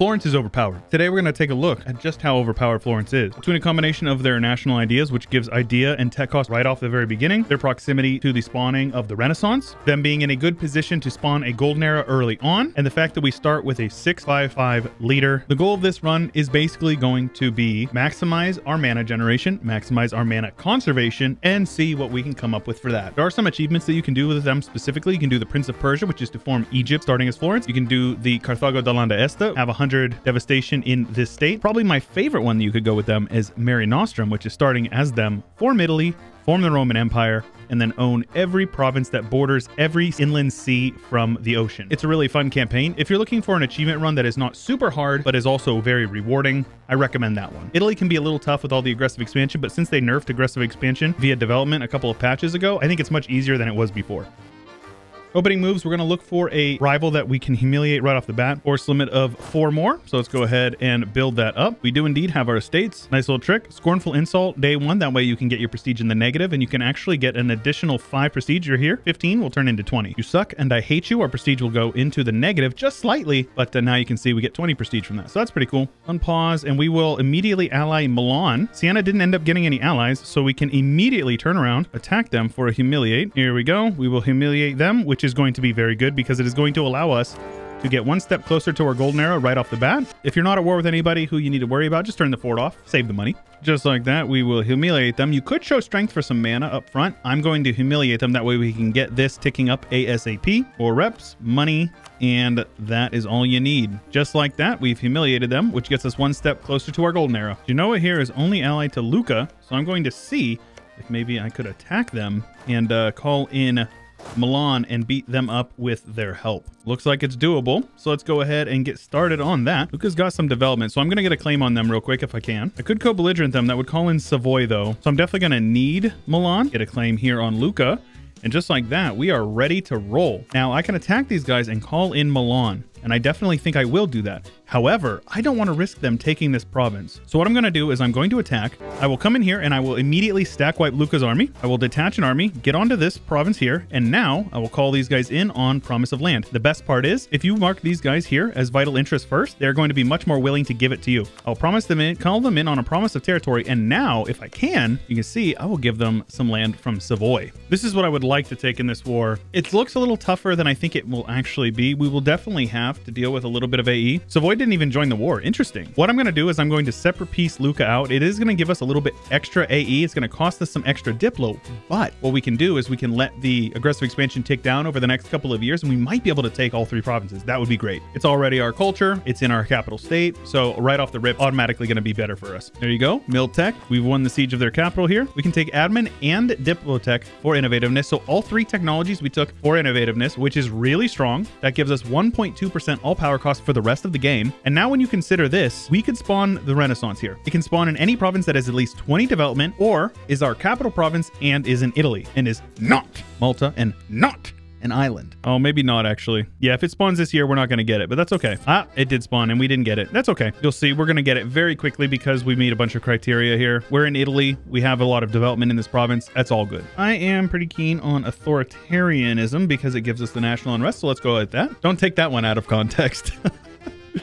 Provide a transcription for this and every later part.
Florence is overpowered. Today we're going to take a look at just how overpowered Florence is. Between a combination of their national ideas, which gives idea and tech cost right off the very beginning, their proximity to the spawning of the Renaissance, them being in a good position to spawn a golden era early on, and the fact that we start with a 655 leader. The goal of this run is basically going to be maximize our mana generation, maximize our mana conservation, and see what we can come up with for that. There are some achievements that you can do with them specifically. You can do the Prince of Persia, which is to form Egypt starting as Florence. You can do the Carthago de Landa Esta, have 100 devastation in this state. Probably my favorite one that you could go with them is Mare Nostrum, which is starting as them, form Italy, form the Roman Empire, and then own every province that borders every inland sea from the ocean. It's a really fun campaign. If you're looking for an achievement run that is not super hard, but is also very rewarding, I recommend that one. Italy can be a little tough with all the aggressive expansion, but since they nerfed aggressive expansion via development a couple of patches ago, I think it's much easier than it was before. Opening moves, we're going to look for a rival that we can humiliate right off the bat, force limit of 4 more. So let's go ahead and build that up. We do indeed have our estates. Nice little trick. Scornful Insult day 1. That way you can get your prestige in the negative, and you can actually get an additional 5 prestige. You're here. 15 will turn into 20. You suck and I hate you. Our prestige will go into the negative just slightly, but now you can see we get 20 prestige from that. So that's pretty cool. Unpause, and we will immediately ally Milan. Siena didn't end up getting any allies, so we can immediately turn around, attack them for a humiliate. Here we go. We will humiliate them, which is going to be very good because it is going to allow us to get 1 step closer to our golden era right off the bat. If you're not at war with anybody who you need to worry about, just turn the fort off, save the money. Just like that, we will humiliate them. You could show strength for some mana up front. I'm going to humiliate them. That way we can get this ticking up ASAP. 4 reps, money, and that is all you need. Just like that, we've humiliated them, which gets us 1 step closer to our golden era. Genoa here is only allied to Lucca, so I'm going to see if maybe I could attack them and call in Milan and beat them up with their help. Looks like it's doable, so let's go ahead and get started on that. Lucca's got some development, so I'm gonna get a claim on them real quick if I can. I could co-belligerent them. That would call in Savoy though, so I'm definitely gonna need Milan. Get a claim here on Lucca, and just like that, we are ready to roll. Now I can attack these guys and call in Milan, and I definitely think I will do that. However, I don't want to risk them taking this province. So what I'm going to do is I'm going to attack. I will come in here and I will immediately stack wipe Lucca's army. I will detach an army, get onto this province here, and now I will call these guys in on promise of land. The best part is, if you mark these guys here as vital interest first, they're going to be much more willing to give it to you. I'll promise them in, call them in on a promise of territory, and now, if I can, you can see I will give them some land from Savoy. This is what I would like to take in this war. It looks a little tougher than I think it will actually be. We will definitely have to deal with a little bit of AE. Savoy didn't even join the war. Interesting. What I'm going to do is I'm going to separate piece Lucca out. It is going to give us a little bit extra AE. It's going to cost us some extra Diplo, but what we can do is we can let the aggressive expansion tick down over the next couple of years, and we might be able to take all 3 provinces. That would be great. It's already our culture. It's in our capital state, so right off the rip, automatically going to be better for us. There you go. Miltech. We've won the siege of their capital here. We can take admin and Diplotech for innovativeness. So all 3 technologies we took for innovativeness, which is really strong. That gives us 1.2% all power cost for the rest of the game. And now when you consider this, we could spawn the Renaissance here. It can spawn in any province that has at least 20 development, or is our capital province and is in Italy and is not Malta and not an island. Oh, maybe not actually. Yeah, if it spawns this year, we're not going to get it, but that's okay. Ah, it did spawn and we didn't get it. That's okay. You'll see we're going to get it very quickly because we meet a bunch of criteria here. We're in Italy. We have a lot of development in this province. That's all good. I am pretty keen on authoritarianism because it gives us the national unrest. So let's go with that. Don't take that one out of context.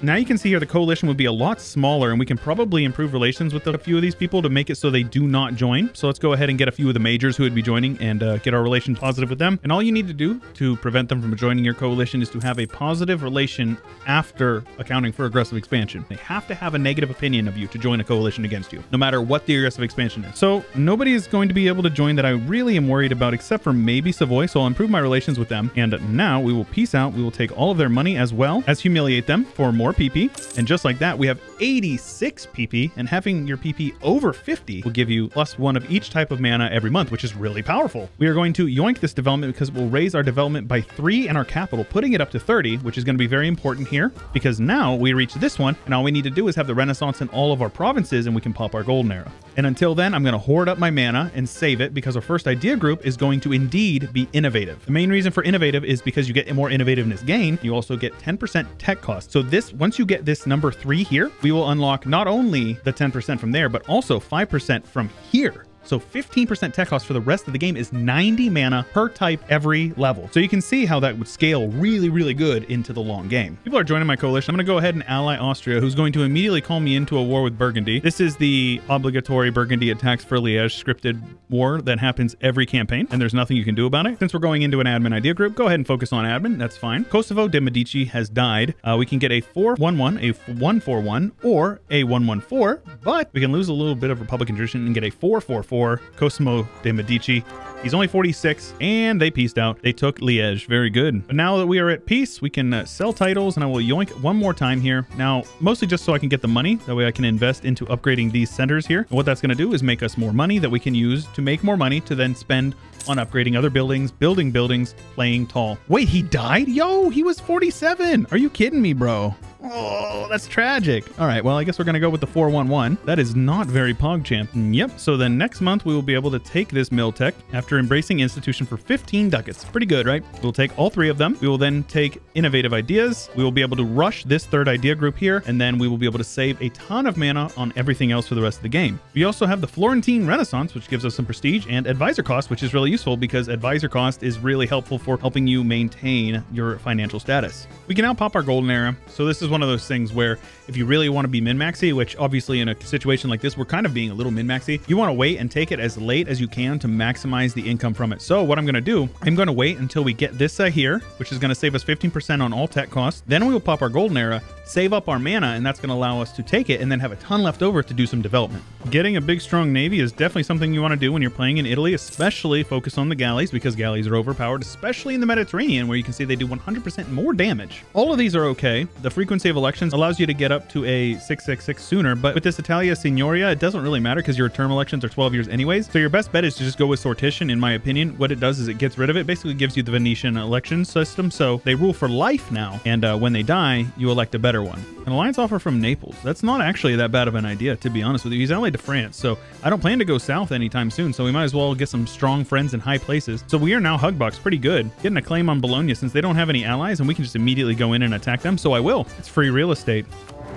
Now you can see here the coalition would be a lot smaller, and we can probably improve relations with a few of these people to make it so they do not join. So let's go ahead and get a few of the majors who would be joining and get our relation positive with them. And all you need to do to prevent them from joining your coalition is to have a positive relation after accounting for aggressive expansion. They have to have a negative opinion of you to join a coalition against you, no matter what the aggressive expansion is. So nobody is going to be able to join that I really am worried about, except for maybe Savoy. So I'll improve my relations with them. And now we will peace out. We will take all of their money as well as humiliate them for more PP, and just like that we have 86 PP, and having your PP over 50 will give you +1 of each type of mana every month, which is really powerful. We are going to yoink this development because it will raise our development by 3 in our capital, putting it up to 30, which is going to be very important here because now we reach this one and all we need to do is have the Renaissance in all of our provinces and we can pop our golden era. And until then, I'm going to hoard up my mana and save it because our first idea group is going to indeed be innovative. The main reason for innovative is because you get more innovativeness gain. You also get 10% tech cost. So this, once you get this number 3 here, we will unlock not only the 10% from there, but also 5% from here. So 15% tech cost for the rest of the game is 90 mana per type every level. So you can see how that would scale really, really good into the long game. People are joining my coalition. I'm going to go ahead and ally Austria, who's going to immediately call me into a war with Burgundy. This is the obligatory Burgundy attacks for Liège scripted war that happens every campaign, and there's nothing you can do about it. Since we're going into an admin idea group, go ahead and focus on admin. That's fine. Kosovo de Medici has died. We can get a 4-1-1, a 1-4-1, or a 1-1-4, but we can lose a little bit of Republican tradition and get a 4-4-4. Cosimo de Medici. He's only 46, and they peaced out. They took Liège. Very good. But now that we are at peace, we can sell titles, and I will yoink one more time here. Now, mostly just so I can get the money. That way I can invest into upgrading these centers here. And what that's going to do is make us more money that we can use to make more money to then spend on upgrading other buildings, building buildings, playing tall. Wait, he died? Yo, he was 47. Are you kidding me, bro? Oh, that's tragic. All right, well, I guess we're going to go with the 4-1-1. That is not very PogChamp. Yep, so then next month we will be able to take this Miltech after embracing institution for 15 ducats. Pretty good, right? We'll take all three of them. We will then take innovative ideas. We will be able to rush this third idea group here, and then we will be able to save a ton of mana on everything else for the rest of the game. We also have the Florentine Renaissance, which gives us some prestige, and advisor cost, which is really useful because advisor cost is really helpful for helping you maintain your financial status. We can now pop our golden era. So this is one of those things where if you really want to be min-maxy, which obviously in a situation like this, we're kind of being a little min-maxy, you want to wait and take it as late as you can to maximize the income from it. So what I'm going to do, I'm going to wait until we get this here, which is going to save us 15% on all tech costs. Then we will pop our golden era, save up our mana, and that's going to allow us to take it and then have a ton left over to do some development. Getting a big, strong navy is definitely something you want to do when you're playing in Italy, especially focus on the galleys because galleys are overpowered, especially in the Mediterranean where you can see they do 100% more damage. All of these are okay. The frequency of elections allows you to get up to a 666 sooner, but with this Italia Signoria, it doesn't really matter because your term elections are 12 years anyways. So your best bet is to just go with sortition, in my opinion. What it does is it gets rid of it, basically gives you the Venetian election system. So they rule for life now, and when they die, you elect a better one. An alliance offer from Naples. That's not actually that bad of an idea, to be honest with you. He's allied to France, so I don't plan to go south anytime soon, so we might as well get some strong friends in high places. So we are now Hugbox, pretty good. Getting a claim on Bologna since they don't have any allies, and we can just immediately go in and attack them, so I will. It's free real estate.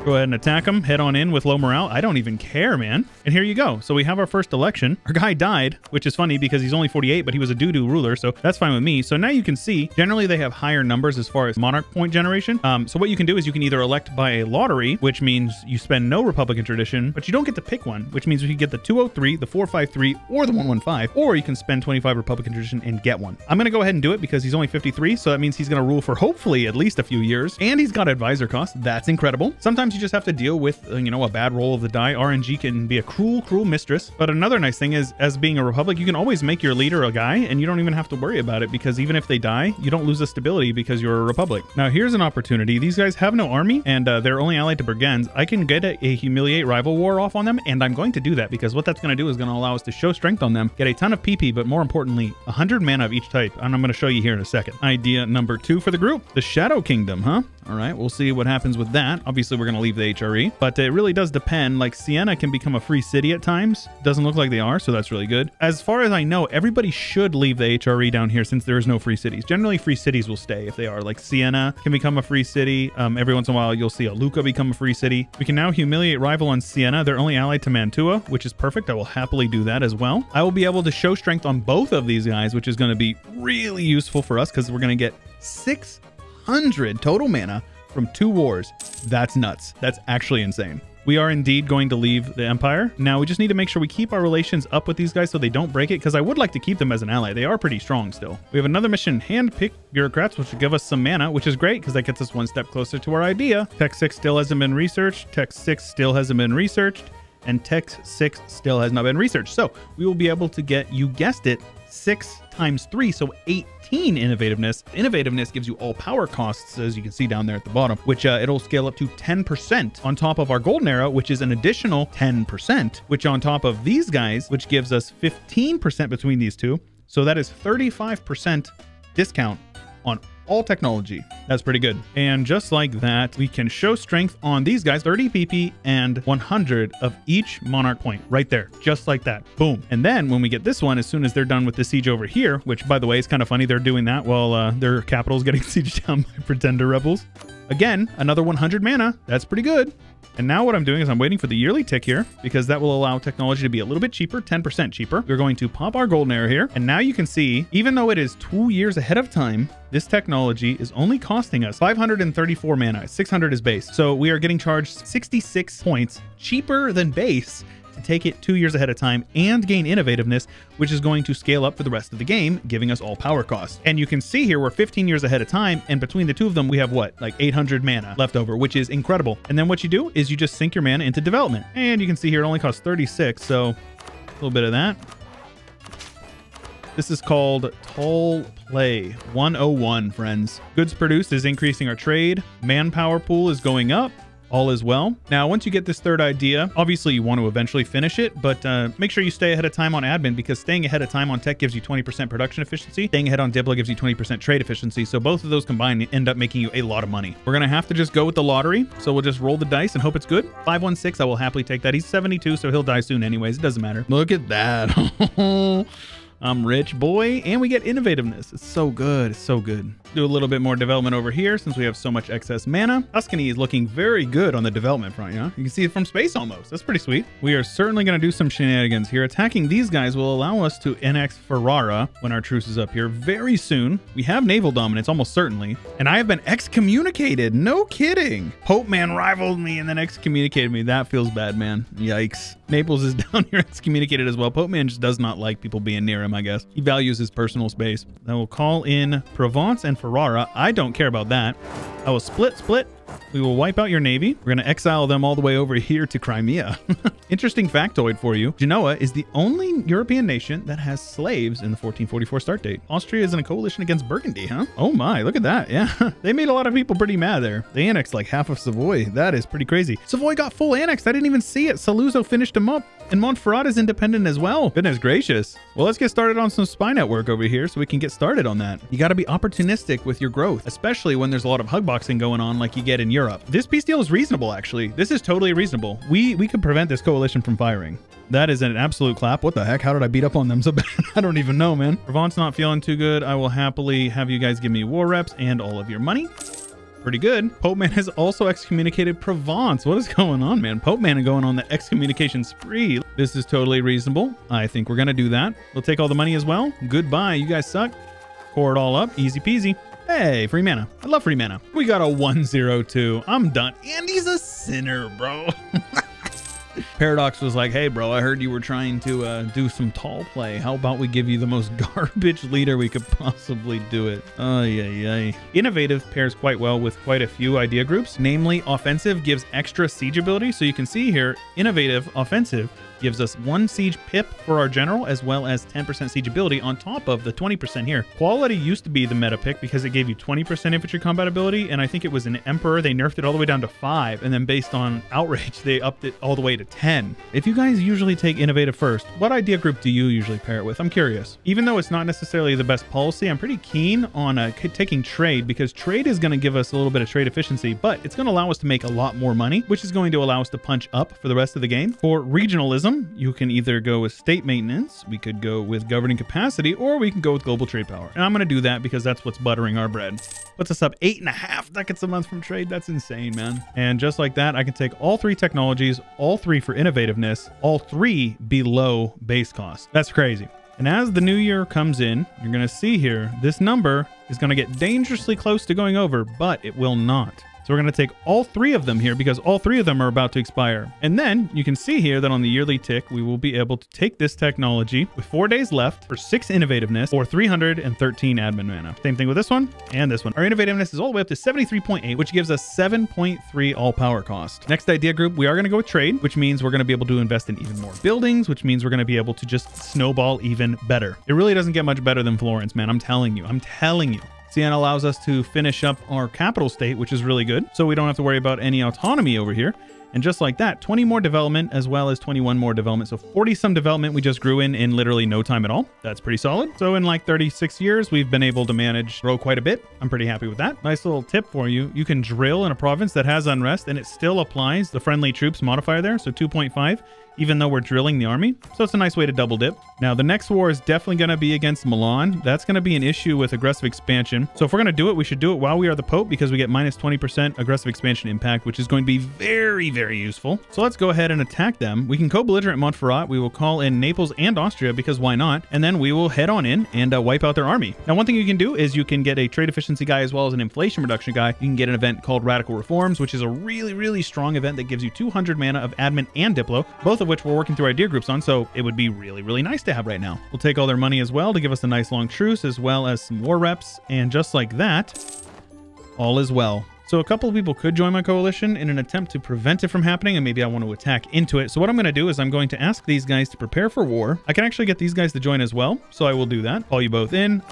Go ahead and attack them, head on in with low morale. I don't even care, man. And here you go. So we have our first election. Our guy died, which is funny because he's only 48, but he was a doo-doo ruler, so that's fine with me. So now you can see, generally they have higher numbers as far as monarch point generation. So what you can do is you can either elect by a lottery, which means you spend no Republican tradition, but you don't get to pick one, which means you can get the 203, the 453, or the 115, or you can spend 25 Republican tradition and get one. I'm going to go ahead and do it because he's only 53, so that means he's going to rule for hopefully at least a few years, and he's got advisor cost. That's incredible. Sometimes you just have to deal with, you know, a bad roll of the die. RNG can be a cruel, cruel mistress. But another nice thing is, as being a republic, you can always make your leader a guy, and you don't even have to worry about it because even if they die, you don't lose the stability because you're a republic. Now, here's an opportunity. These guys have no army, and they're only allied to Brigands. I can get a humiliate rival war off on them, and I'm going to do that because what that's going to do is going to allow us to show strength on them, get a ton of PP, but more importantly, 100 mana of each type. And I'm going to show you here in a second. Idea number 2 for the group, the Shadow Kingdom, huh? All right, we'll see what happens with that. Obviously, we're going to leave the HRE, but it really does depend. Like, Siena can become a free city at times. Doesn't look like they are, so that's really good. As far as I know, everybody should leave the HRE down here since there is no free cities. Generally, free cities will stay if they are. Like, Siena can become a free city. Every once in a while, you'll see a Lucca become a free city. We can now humiliate rival on Siena. They're only allied to Mantua, which is perfect. I will happily do that as well. I will be able to show strength on both of these guys, which is going to be really useful for us because we're going to get 600 total mana from 2 wars. That's nuts. That's actually insane. We are indeed going to leave the Empire. Now, we just need to make sure we keep our relations up with these guys so they don't break it, because I would like to keep them as an ally. They are pretty strong still. We have another mission, handpick bureaucrats, which will give us some mana, which is great because that gets us one step closer to our idea. Tech 6 still hasn't been researched. Tech 6 still hasn't been researched. And Tech 6 still has not been researched. So we will be able to get, you guessed it, 6 times 3, so 18 innovativeness. Innovativeness gives you all power costs, as you can see down there at the bottom, which it'll scale up to 10% on top of our golden era, which is an additional 10%, which on top of these guys, which gives us 15% between these two. So that is 35% discount on all technology. That's pretty good. And just like that, we can show strength on these guys, 30 PP and 100 of each monarch point right there, just like that. Boom. And then when we get this one, as soon as they're done with the siege over here, which by the way is kind of funny, they're doing that while their capital is getting sieged down by pretender rebels. Again, another 100 mana. That's pretty good. And now what I'm doing is I'm waiting for the yearly tick here because that will allow technology to be a little bit cheaper, 10% cheaper. We're going to pop our golden arrow here. And now you can see, even though it is 2 years ahead of time, this technology is only costing us 534 mana. 600 is base. So we are getting charged 66 points cheaper than base to take it 2 years ahead of time and gain innovativeness, which is going to scale up for the rest of the game, giving us all power costs. And you can see here, we're 15 years ahead of time. And between the two of them, we have what, like 800 mana left over, which is incredible. And then what you do is you just sink your mana into development. And you can see here, it only costs 36. So a little bit of that. This is called Toll Play 101, friends. Goods produced is increasing our trade. Manpower pool is going up. All is well. Now, once you get this third idea, obviously you want to eventually finish it, but make sure you stay ahead of time on admin because staying ahead of time on tech gives you 20% production efficiency. Staying ahead on Dibla gives you 20% trade efficiency. So both of those combined end up making you a lot of money. We're going to have to just go with the lottery. So we'll just roll the dice and hope it's good. 516, I will happily take that. He's 72, so he'll die soon anyways. It doesn't matter. Look at that. I'm rich, boy. And we get innovativeness. It's so good. It's so good. Do a little bit more development over here since we have so much excess mana. Tuscany is looking very good on the development front, yeah? You can see it from space almost. That's pretty sweet. We are certainly going to do some shenanigans here. Attacking these guys will allow us to annex Ferrara when our truce is up here very soon. We have naval dominance, almost certainly. And I have been excommunicated. No kidding. Pope Man rivaled me and then excommunicated me. That feels bad, man. Yikes. Naples is down here excommunicated as well. Pope Man just does not like people being near him, I guess. He values his personal space. I will call in Provence and Ferrara. I don't care about that. I will split. We will wipe out your navy. We're going to exile them all the way over here to Crimea. Interesting factoid for you. Genoa is the only European nation that has slaves in the 1444 start date. Austria is in a coalition against Burgundy, huh? Oh my, look at that. Yeah, they made a lot of people pretty mad there. They annexed like half of Savoy. That is pretty crazy. Savoy got full annexed. I didn't even see it. Saluzzo finished him up. And Montferrat is independent as well. Goodness gracious. Well, let's get started on some spy network over here so we can get started on that. You got to be opportunistic with your growth, especially when there's a lot of hug boxing going on like you get in Europe. This peace deal is reasonable, actually. This is totally reasonable. We could prevent this coalition from firing. That is an absolute clap. What the heck? How did I beat up on them so bad? I don't even know, man. Provence not feeling too good. I will happily have you guys give me war reps and all of your money. Pretty good. Pope Man has also excommunicated Provence. What is going on, man? Pope Man is going on the excommunication spree. This is totally reasonable. I think we're going to do that. We'll take all the money as well. Goodbye. You guys suck. Core it all up. Easy peasy. Hey, free mana. I love free mana. We got a 102. I'm done. And he's a sinner, bro. Paradox was like, hey, bro, I heard you were trying to do some tall play. How about we give you the most garbage leader we could possibly do it? Ay. Innovative pairs quite well with quite a few idea groups. Namely, offensive gives extra siege ability. So you can see here, innovative, offensive gives us 1 siege pip for our general, as well as 10% siege ability on top of the 20% here. Quality used to be the meta pick because it gave you 20% infantry combat ability, and I think it was an Emperor. They nerfed it all the way down to 5, and then based on Outrage, they upped it all the way to 10. If you guys usually take innovative first, what idea group do you usually pair it with? I'm curious. Even though it's not necessarily the best policy, I'm pretty keen on taking trade, because trade is going to give us a little bit of trade efficiency, but it's going to allow us to make a lot more money, which is going to allow us to punch up for the rest of the game. For regionalism, you can either go with state maintenance, we could go with governing capacity, or we can go with global trade power. And I'm going to do that because that's what's buttering our bread. Puts us up 8.5 ducats a month from trade. That's insane, man. And just like that, I can take all 3 technologies, all 3 for innovativeness, all 3 below base cost. That's crazy. And as the new year comes in, you're going to see here, this number is going to get dangerously close to going over, but it will not. So we're going to take all 3 of them here because all 3 of them are about to expire. And then you can see here that on the yearly tick, we will be able to take this technology with 4 days left for 6 innovativeness or 313 admin mana. Same thing with this one and this one. Our innovativeness is all the way up to 73.8, which gives us 7.3 all power cost. Next idea group, we are going to go with trade, which means we're going to be able to invest in even more buildings, which means we're going to be able to just snowball even better. It really doesn't get much better than Florence, man. I'm telling you. Siena allows us to finish up our capital state, which is really good. So we don't have to worry about any autonomy over here. And just like that, 20 more development as well as 21 more development. So 40 some development we just grew in literally no time at all. That's pretty solid. So in like 36 years, we've been able to grow quite a bit. I'm pretty happy with that. Nice little tip for you. You can drill in a province that has unrest and it still applies the friendly troops modifier there. So 2.5. Even though we're drilling the army. So it's a nice way to double dip. Now, the next war is definitely going to be against Milan. That's going to be an issue with aggressive expansion. So if we're going to do it, we should do it while we are the Pope because we get minus 20% aggressive expansion impact, which is going to be very, very useful. So let's go ahead and attack them. We can co-belligerent Montferrat. We will call in Naples and Austria because why not? And then we will head on in and wipe out their army. Now, one thing you can do is you can get a trade efficiency guy as well as an inflation reduction guy. You can get an event called Radical Reforms, which is a really, really strong event that gives you 200 mana of admin and Diplo, both of which we're working through idea groups on, so it would be really, really nice to have right now. We'll take all their money as well to give us a nice long truce as well as some war reps, and just like that, all is well. So a couple of people could join my coalition in an attempt to prevent it from happening, and maybe I want to attack into it. So what I'm going to do is I'm going to ask these guys to prepare for war. I can actually get these guys to join as well, so I will do that. Call you both in.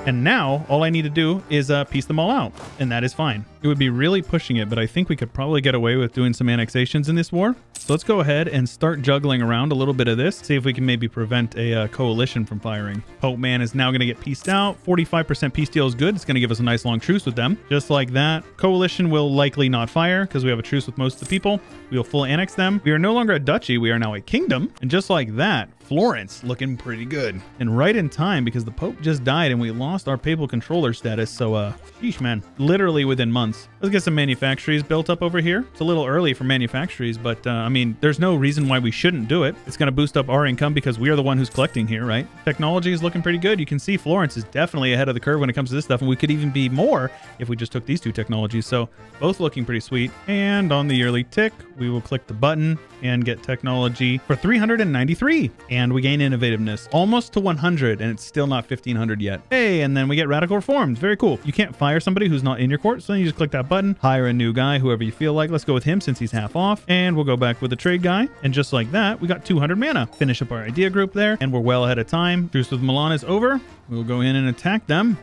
And now all I need to do is piece them all out, and that is fine. It would be really pushing it, but I think we could probably get away with doing some annexations in this war. So let's go ahead and start juggling around a little bit of this, see if we can maybe prevent a coalition from firing. Pope Man is now going to get pieced out. 45% peace deal is good. It's going to give us a nice long truce with them. Just like that. Coalition will likely not fire because we have a truce with most of the people. We will full annex them. We are no longer a duchy. We are now a kingdom. And just like that, Florence looking pretty good. And right in time because the Pope just died and we lost our papal controller status. So, sheesh, man. Literally within months. Let's get some manufactories built up over here. It's a little early for manufactories, but I mean, there's no reason why we shouldn't do it. It's going to boost up our income because we are the one who's collecting here, right? Technology is looking pretty good. You can see Florence is definitely ahead of the curve when it comes to this stuff, and we could even be more if we just took these two technologies. So both looking pretty sweet. And on the yearly tick, we will click the button and get technology for 393. And we gain innovativeness almost to 100, and it's still not 1500 yet. Hey, and then we get radical reforms. Very cool. You can't fire somebody who's not in your court, so then you just click that button, hire a new guy, whoever you feel like. Let's go with him since he's half off, and we'll go back with the trade guy. And just like that, we got 200 mana. Finish up our idea group there, and we're well ahead of time. Truce with Milan is over. We'll go in and attack them.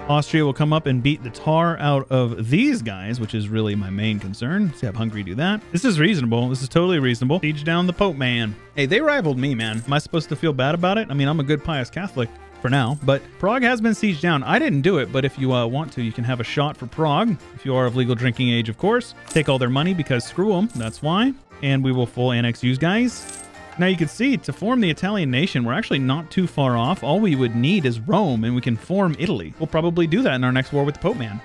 Austria will come up and beat the tar out of these guys, which is really my main concern. See how Hungary do that. This is reasonable. This is totally reasonable. Siege down the Pope Man. Hey, they rivaled me, man. Am I supposed to feel bad about it? I mean, I'm a good pious Catholic for now, but Prague has been sieged down. I didn't do it, but if you want to, you can have a shot for Prague. If you are of legal drinking age, of course. Take all their money because screw them. That's why. And we will full annex you guys. Now you can see, to form the Italian nation, we're actually not too far off. All we would need is Rome, and we can form Italy. We'll probably do that in our next war with the Pope Man.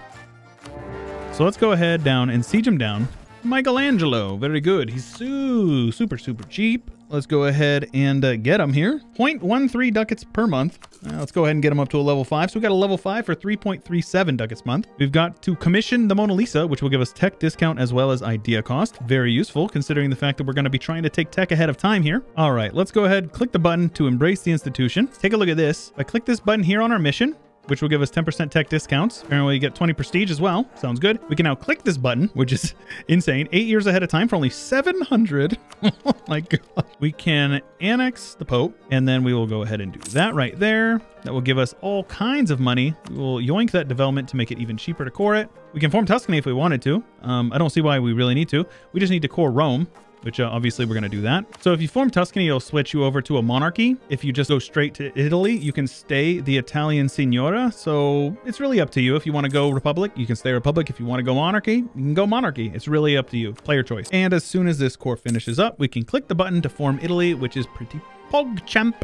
So let's go ahead down and siege him down. Michelangelo, very good. He's super cheap. Let's go ahead and get him here. 0.13 ducats per month. Let's go ahead and get him up to a level 5. So we got a level 5 for 3.37 ducats a month. We've got to commission the Mona Lisa, which will give us tech discount as well as idea cost. Very useful considering the fact that we're going to be trying to take tech ahead of time here. All right, let's go ahead, click the button to embrace the institution. Take a look at this. If I click this button here on our mission, which will give us 10% tech discounts. Apparently, you get 20 prestige as well. Sounds good. We can now click this button, which is insane. 8 years ahead of time for only 700. Oh my God. We can annex the Pope, and then we will go ahead and do that right there. That will give us all kinds of money. We will yoink that development to make it even cheaper to core it. We can form Tuscany if we wanted to. I don't see why we really need to. We just need to core Rome, which obviously we're going to do that. So if you form Tuscany, it'll switch you over to a monarchy. If you just go straight to Italy, you can stay the Italian Signora. So it's really up to you. If you want to go Republic, you can stay Republic. If you want to go monarchy, you can go monarchy. It's really up to you. Player choice. And as soon as this core finishes up, we can click the button to form Italy, which is pretty PogChamp.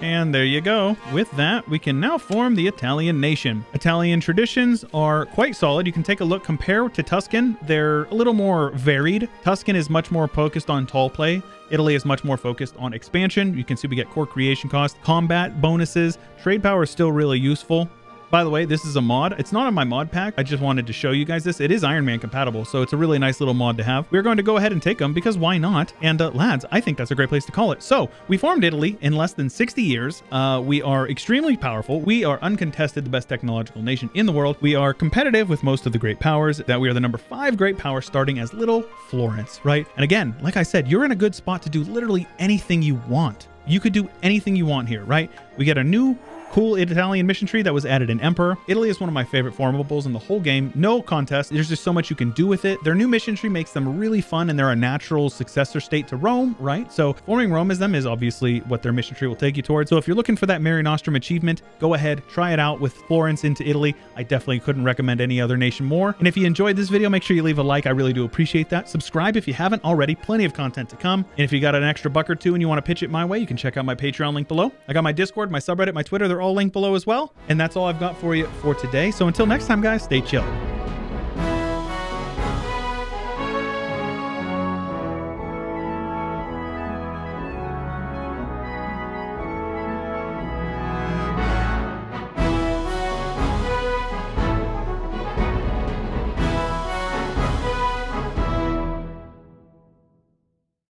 And there you go. With that, we can now form the Italian nation. Italian traditions are quite solid. You can take a look, compare to Tuscan. They're a little more varied. Tuscan is much more focused on tall play. Italy is much more focused on expansion. You can see we get core creation cost, combat bonuses. Trade power is still really useful. By the way, this is a mod. It's not on my mod pack. I just wanted to show you guys this. It is Iron Man compatible, so it's a really nice little mod to have. We're going to go ahead and take them because why not? And lads, I think that's a great place to call it. So we formed Italy in less than 60 years. We are extremely powerful. We are uncontested the best technological nation in the world. We are competitive with most of the great powers. That we are the number 5 great power starting as little Florence, right? And again, like I said, you're in a good spot to do literally anything you want. You could do anything you want here, right? We get a new Cool Italian mission tree that was added in Emperor. Italy is one of my favorite formables in the whole game. No contest. There's just so much you can do with it. Their new mission tree makes them really fun, and they're a natural successor state to Rome, right? So forming Rome as them is obviously what their mission tree will take you towards. So if you're looking for that Mare Nostrum achievement, go ahead, try it out with Florence into Italy. I definitely couldn't recommend any other nation more. And if you enjoyed this video, make sure you leave a like. I really do appreciate that. Subscribe if you haven't already. Plenty of content to come. And if you got an extra buck or two and you want to pitch it my way, you can check out my Patreon link below. I got my Discord, my subreddit, my Twitter. They're all linked below as well. And that's all I've got for you for today. So until next time, guys, stay chill.